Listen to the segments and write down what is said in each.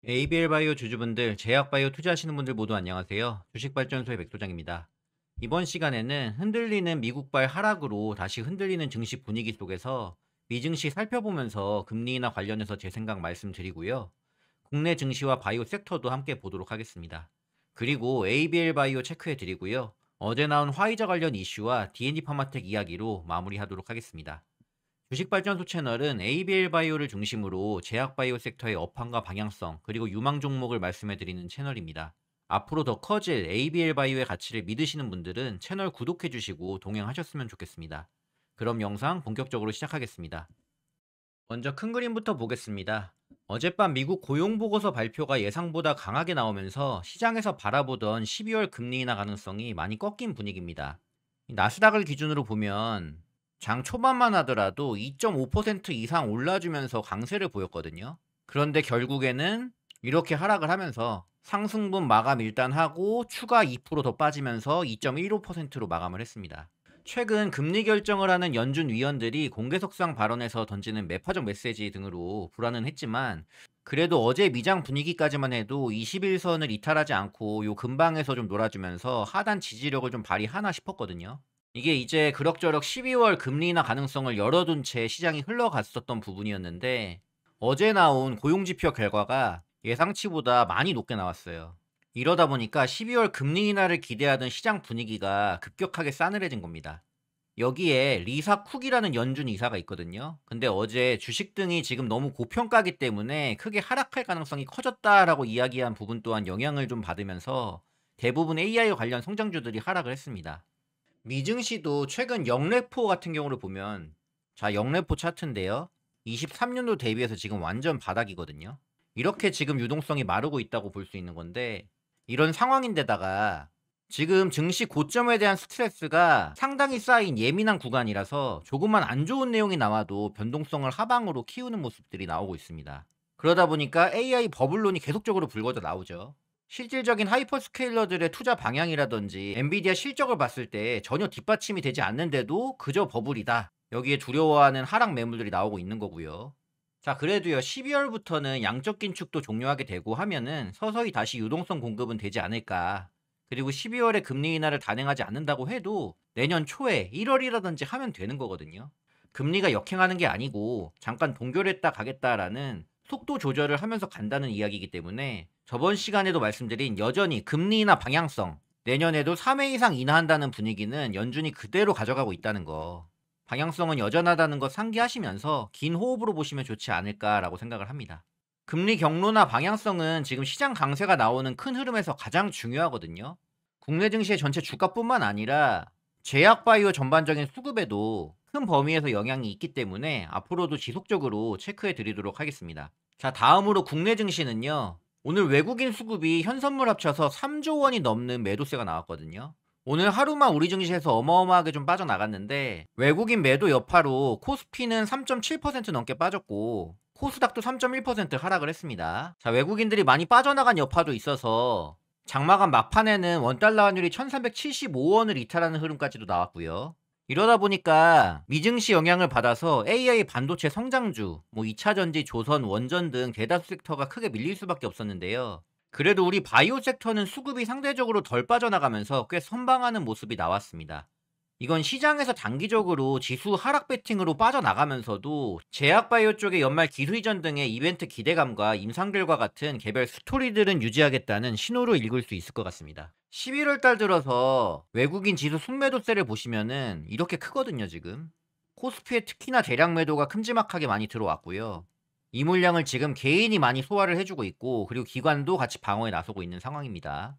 ABL 바이오 주주분들, 제약바이오 투자하시는 분들 모두 안녕하세요. 주식발전소의 백소장입니다. 이번 시간에는 흔들리는 미국발 하락으로 다시 흔들리는 증시 분위기 속에서 미증시 살펴보면서 금리나 관련해서 제 생각 말씀드리고요. 국내 증시와 바이오 섹터도 함께 보도록 하겠습니다. 그리고 ABL 바이오 체크해 드리고요. 어제 나온 화이자 관련 이슈와 D&D 파마텍 이야기로 마무리하도록 하겠습니다. 주식발전소 채널은 ABL 바이오를 중심으로 제약 바이오 섹터의 업황과 방향성, 그리고 유망 종목을 말씀해 드리는 채널입니다. 앞으로 더 커질 ABL 바이오의 가치를 믿으시는 분들은 채널 구독해 주시고 동행하셨으면 좋겠습니다. 그럼 영상 본격적으로 시작하겠습니다. 먼저 큰 그림부터 보겠습니다. 어젯밤 미국 고용보고서 발표가 예상보다 강하게 나오면서 시장에서 바라보던 12월 금리 인하 가능성이 많이 꺾인 분위기입니다. 나스닥을 기준으로 보면 장 초반만 하더라도 2.5% 이상 올라주면서 강세를 보였거든요. 그런데 결국에는 이렇게 하락을 하면서 상승분 마감 일단 하고 추가 2%더 빠지면서 2.15%로 마감을 했습니다. 최근 금리 결정을 하는 연준 위원들이 공개석상 발언에서 던지는 매파적 메시지 등으로 불안은 했지만, 그래도 어제 미장 분위기까지만 해도 21선을 이탈하지 않고 요 근방에서 좀 놀아주면서 하단 지지력을 좀 발휘하나 싶었거든요. 이게 이제 그럭저럭 12월 금리 인하 가능성을 열어둔 채 시장이 흘러갔었던 부분이었는데, 어제 나온 고용지표 결과가 예상치보다 많이 높게 나왔어요. 이러다 보니까 12월 금리 인하를 기대하던 시장 분위기가 급격하게 싸늘해진 겁니다. 여기에 리사 쿡이라는 연준 이사가 있거든요. 근데 어제 주식 등이 지금 너무 고평가기 때문에 크게 하락할 가능성이 커졌다라고 이야기한 부분 또한 영향을 좀 받으면서 대부분 AI 관련 성장주들이 하락을 했습니다. 미증시도 최근 영레포 같은 경우를 보면, 자, 영레포 차트인데요. 23년도 대비해서 지금 완전 바닥이거든요. 이렇게 지금 유동성이 마르고 있다고 볼 수 있는 건데, 이런 상황인데다가 지금 증시 고점에 대한 스트레스가 상당히 쌓인 예민한 구간이라서 조금만 안 좋은 내용이 나와도 변동성을 하방으로 키우는 모습들이 나오고 있습니다. 그러다 보니까 AI 버블론이 계속적으로 불거져 나오죠. 실질적인 하이퍼스케일러들의 투자 방향이라든지 엔비디아 실적을 봤을 때 전혀 뒷받침이 되지 않는데도 그저 버블이다, 여기에 두려워하는 하락 매물들이 나오고 있는 거고요. 자, 그래도요, 12월부터는 양적 긴축도 종료하게 되고 하면은 서서히 다시 유동성 공급은 되지 않을까. 그리고 12월에 금리 인하를 단행하지 않는다고 해도 내년 초에 1월이라든지 하면 되는 거거든요. 금리가 역행하는 게 아니고 잠깐 동결했다 가겠다라는 속도 조절을 하면서 간다는 이야기이기 때문에, 저번 시간에도 말씀드린 여전히 금리 인하 방향성, 내년에도 3회 이상 인하한다는 분위기는 연준이 그대로 가져가고 있다는 거, 방향성은 여전하다는 거 상기하시면서 긴 호흡으로 보시면 좋지 않을까라고 생각을 합니다. 금리 경로나 방향성은 지금 시장 강세가 나오는 큰 흐름에서 가장 중요하거든요. 국내 증시의 전체 주가뿐만 아니라 제약 바이오 전반적인 수급에도 큰 범위에서 영향이 있기 때문에 앞으로도 지속적으로 체크해 드리도록 하겠습니다. 자, 다음으로 국내 증시는요. 오늘 외국인 수급이 현선물 합쳐서 3조 원이 넘는 매도세가 나왔거든요. 오늘 하루만 우리 증시에서 어마어마하게 좀 빠져나갔는데, 외국인 매도 여파로 코스피는 3.7% 넘게 빠졌고 코스닥도 3.1% 하락을 했습니다. 자, 외국인들이 많이 빠져나간 여파도 있어서 장마감 막판에는 원달러 환율이 1375원을 이탈하는 흐름까지도 나왔고요. 이러다 보니까 미증시 영향을 받아서 AI 반도체 성장주, 뭐 2차전지, 조선, 원전 등 대다수 섹터가 크게 밀릴 수밖에 없었는데요. 그래도 우리 바이오 섹터는 수급이 상대적으로 덜 빠져나가면서 꽤 선방하는 모습이 나왔습니다. 이건 시장에서 단기적으로 지수 하락 배팅으로 빠져나가면서도 제약 바이오 쪽의 연말 기술 이전 등의 이벤트 기대감과 임상 결과 같은 개별 스토리들은 유지하겠다는 신호로 읽을 수 있을 것 같습니다. 11월 달 들어서 외국인 지수 순매도세를 보시면은 이렇게 크거든요, 지금. 코스피에 특히나 대량 매도가 큼지막하게 많이 들어왔고요. 이 물량을 지금 개인이 많이 소화를 해주고 있고, 그리고 기관도 같이 방어에 나서고 있는 상황입니다.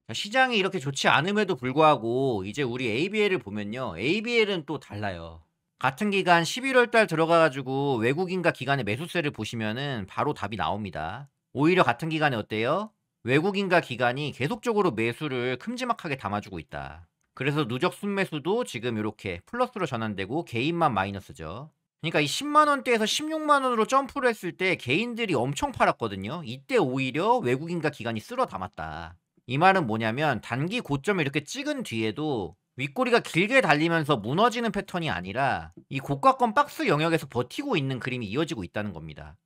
자, 시장이 이렇게 좋지 않음에도 불구하고 이제 우리 ABL을 보면요. ABL은 또 달라요. 같은 기간 11월 달 들어가 가지고 외국인과 기관의 매수세를 보시면은 바로 답이 나옵니다. 오히려 같은 기간에 어때요? 외국인과 기관이 계속적으로 매수를 큼지막하게 담아주고 있다. 그래서 누적 순매수도 지금 이렇게 플러스로 전환되고 개인만 마이너스죠. 그러니까 이 10만 원대에서 16만 원으로 점프를 했을 때 개인들이 엄청 팔았거든요. 이때 오히려 외국인과 기관이 쓸어 담았다. 이 말은 뭐냐면 단기 고점을 이렇게 찍은 뒤에도 윗꼬리가 길게 달리면서 무너지는 패턴이 아니라 이 고가권 박스 영역에서 버티고 있는 그림이 이어지고 있다는 겁니다.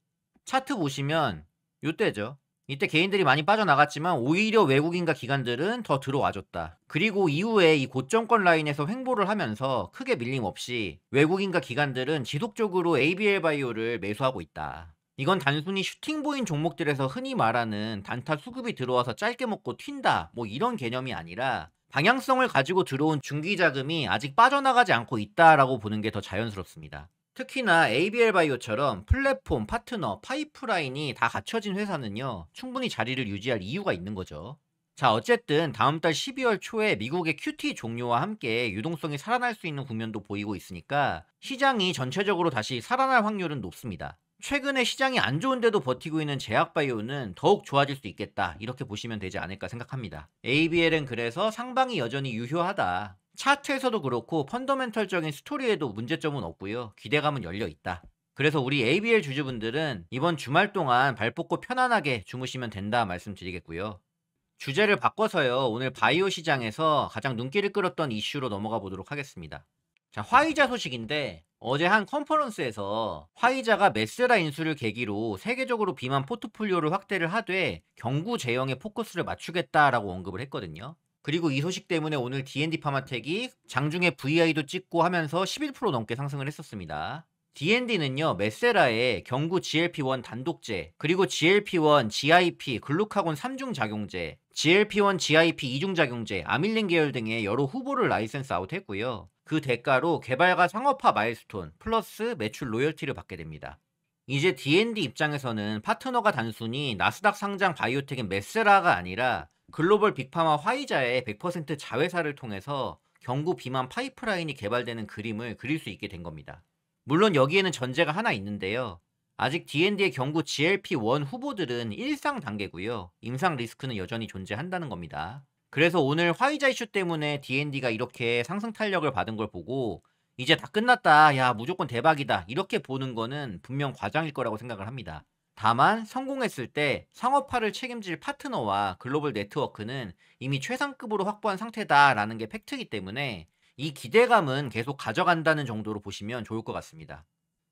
차트 보시면 요때죠. 이때 개인들이 많이 빠져나갔지만 오히려 외국인과 기관들은 더 들어와줬다. 그리고 이후에 이 고점권 라인에서 횡보를 하면서 크게 밀림 없이 외국인과 기관들은 지속적으로 ABL 바이오를 매수하고 있다. 이건 단순히 슈팅보인 종목들에서 흔히 말하는 단타 수급이 들어와서 짧게 먹고 튄다 뭐 이런 개념이 아니라 방향성을 가지고 들어온 중기 자금이 아직 빠져나가지 않고 있다라고 보는 게 더 자연스럽습니다. 특히나 ABL 바이오처럼 플랫폼, 파트너, 파이프라인이 다 갖춰진 회사는요, 충분히 자리를 유지할 이유가 있는 거죠. 자, 어쨌든 다음 달 12월 초에 미국의 QT 종료와 함께 유동성이 살아날 수 있는 국면도 보이고 있으니까 시장이 전체적으로 다시 살아날 확률은 높습니다. 최근에 시장이 안 좋은데도 버티고 있는 제약바이오는 더욱 좋아질 수 있겠다, 이렇게 보시면 되지 않을까 생각합니다. ABL은 그래서 상방이 여전히 유효하다. 차트에서도 그렇고 펀더멘털적인 스토리에도 문제점은 없고요. 기대감은 열려 있다. 그래서 우리 ABL 주주분들은 이번 주말 동안 발 뻗고 편안하게 주무시면 된다 말씀드리겠고요. 주제를 바꿔서요. 오늘 바이오 시장에서 가장 눈길을 끌었던 이슈로 넘어가 보도록 하겠습니다. 자, 화이자 소식인데 어제 한 컨퍼런스에서 화이자가 메스라 인수를 계기로 세계적으로 비만 포트폴리오를 확대를 하되 경구 제형에 포커스를 맞추겠다라고 언급을 했거든요. 그리고 이 소식 때문에 오늘 D&D 파마텍이 장중에 VI도 찍고 하면서 11% 넘게 상승을 했었습니다. D&D는요, 메세라의 경구 GLP-1 단독제, 그리고 GLP-1, GIP, 글루카곤 3중 작용제, GLP-1, GIP 2중 작용제, 아밀린 계열 등의 여러 후보를 라이센스 아웃했고요. 그 대가로 개발과 상업화 마일스톤, 플러스 매출 로열티를 받게 됩니다. 이제 D&D 입장에서는 파트너가 단순히 나스닥 상장 바이오텍인 메세라가 아니라 글로벌 빅파마 화이자의 100% 자회사를 통해서 경구 비만 파이프라인이 개발되는 그림을 그릴 수 있게 된 겁니다. 물론 여기에는 전제가 하나 있는데요. 아직 D&D의 경구 GLP-1 후보들은 일상 단계고요. 임상 리스크는 여전히 존재한다는 겁니다. 그래서 오늘 화이자 이슈 때문에 D&D가 이렇게 상승 탄력을 받은 걸 보고 이제 다 끝났다, 야 무조건 대박이다, 이렇게 보는 거는 분명 과장일 거라고 생각을 합니다. 다만 성공했을 때 상업화를 책임질 파트너와 글로벌 네트워크는 이미 최상급으로 확보한 상태다라는 게 팩트이기 때문에 이 기대감은 계속 가져간다는 정도로 보시면 좋을 것 같습니다.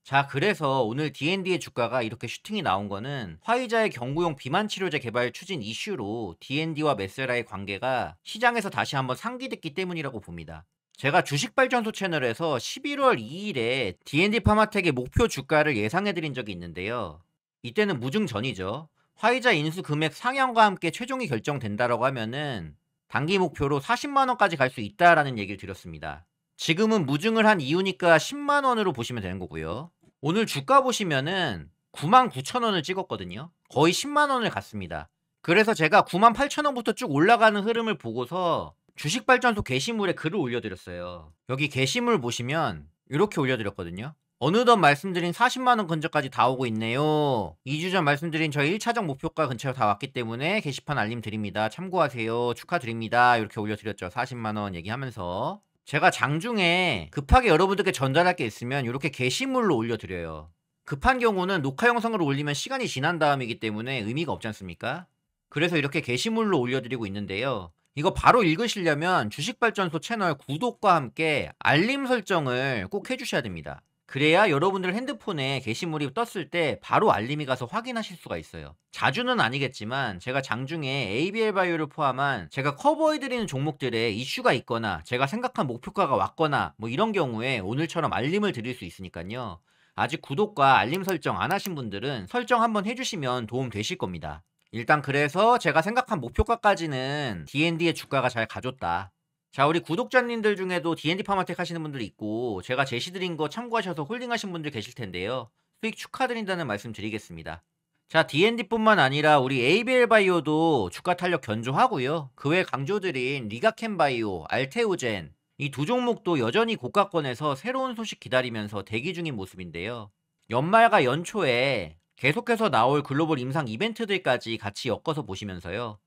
자, 그래서 오늘 D&D의 주가가 이렇게 슈팅이 나온 거는 화이자의 경구용 비만 치료제 개발 추진 이슈로 D&D와 메세라의 관계가 시장에서 다시 한번 상기됐기 때문이라고 봅니다. 제가 주식발전소 채널에서 11월 2일에 D&D 파마텍의 목표 주가를 예상해드린 적이 있는데요. 이때는 무증 전이죠. 화이자 인수 금액 상향과 함께 최종이 결정된다라고 하면은 단기 목표로 40만 원까지 갈 수 있다라는 얘기를 드렸습니다. 지금은 무증을 한 이유니까 10만 원으로 보시면 되는 거고요. 오늘 주가 보시면은 9만 9천 원을 찍었거든요. 거의 10만 원을 갔습니다. 그래서 제가 9만 8천 원부터 쭉 올라가는 흐름을 보고서 주식발전소 게시물에 글을 올려드렸어요. 여기 게시물 보시면 이렇게 올려드렸거든요. 어느덧 말씀드린 40만 원 근처까지 다 오고 있네요. 2주 전 말씀드린 저희 1차적 목표가 근처에 다 왔기 때문에 게시판 알림 드립니다. 참고하세요. 축하드립니다. 이렇게 올려드렸죠. 40만 원 얘기하면서. 제가 장중에 급하게 여러분들께 전달할 게 있으면 이렇게 게시물로 올려드려요. 급한 경우는 녹화 영상으로 올리면 시간이 지난 다음이기 때문에 의미가 없지 않습니까? 그래서 이렇게 게시물로 올려드리고 있는데요. 이거 바로 읽으시려면 주식발전소 채널 구독과 함께 알림 설정을 꼭 해주셔야 됩니다. 그래야 여러분들 핸드폰에 게시물이 떴을 때 바로 알림이 가서 확인하실 수가 있어요. 자주는 아니겠지만 제가 장중에 ABL 바이오를 포함한 제가 커버해드리는 종목들에 이슈가 있거나 제가 생각한 목표가가 왔거나 뭐 이런 경우에 오늘처럼 알림을 드릴 수 있으니까요. 아직 구독과 알림 설정 안 하신 분들은 설정 한번 해주시면 도움 되실 겁니다. 일단 그래서 제가 생각한 목표가까지는 D&D의 주가가 잘 가줬다. 자, 우리 구독자님들 중에도 D&D 파마텍 하시는 분들이 있고 제가 제시드린 거 참고하셔서 홀딩하신 분들 계실 텐데요. 수익 축하드린다는 말씀 드리겠습니다. 자, D&D뿐만 아니라 우리 ABL 바이오도 주가 탄력 견조하고요. 그 외 강조드린 리가켄 바이오, 알테오젠 이 두 종목도 여전히 고가권에서 새로운 소식 기다리면서 대기 중인 모습인데요. 연말과 연초에 계속해서 나올 글로벌 임상 이벤트들까지 같이 엮어서 보시면서요.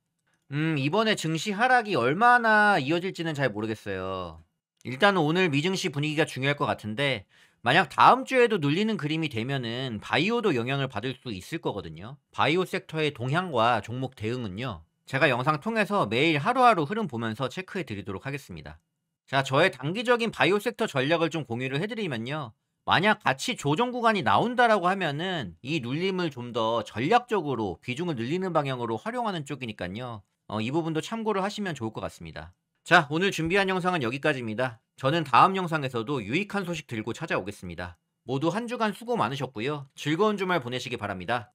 이번에 증시 하락이 얼마나 이어질지는 잘 모르겠어요. 일단은 오늘 미증시 분위기가 중요할 것 같은데 만약 다음 주에도 눌리는 그림이 되면은 바이오도 영향을 받을 수 있을 거거든요. 바이오 섹터의 동향과 종목 대응은요. 제가 영상 통해서 매일 하루하루 흐름 보면서 체크해 드리도록 하겠습니다. 자, 저의 단기적인 바이오 섹터 전략을 좀 공유를 해드리면요. 만약 가치 조정 구간이 나온다라고 하면은 이 눌림을 좀 더 전략적으로 비중을 늘리는 방향으로 활용하는 쪽이니깐요. 이 부분도 참고를 하시면 좋을 것 같습니다. 자, 오늘 준비한 영상은 여기까지입니다. 저는 다음 영상에서도 유익한 소식 들고 찾아오겠습니다. 모두 한 주간 수고 많으셨고요. 즐거운 주말 보내시기 바랍니다.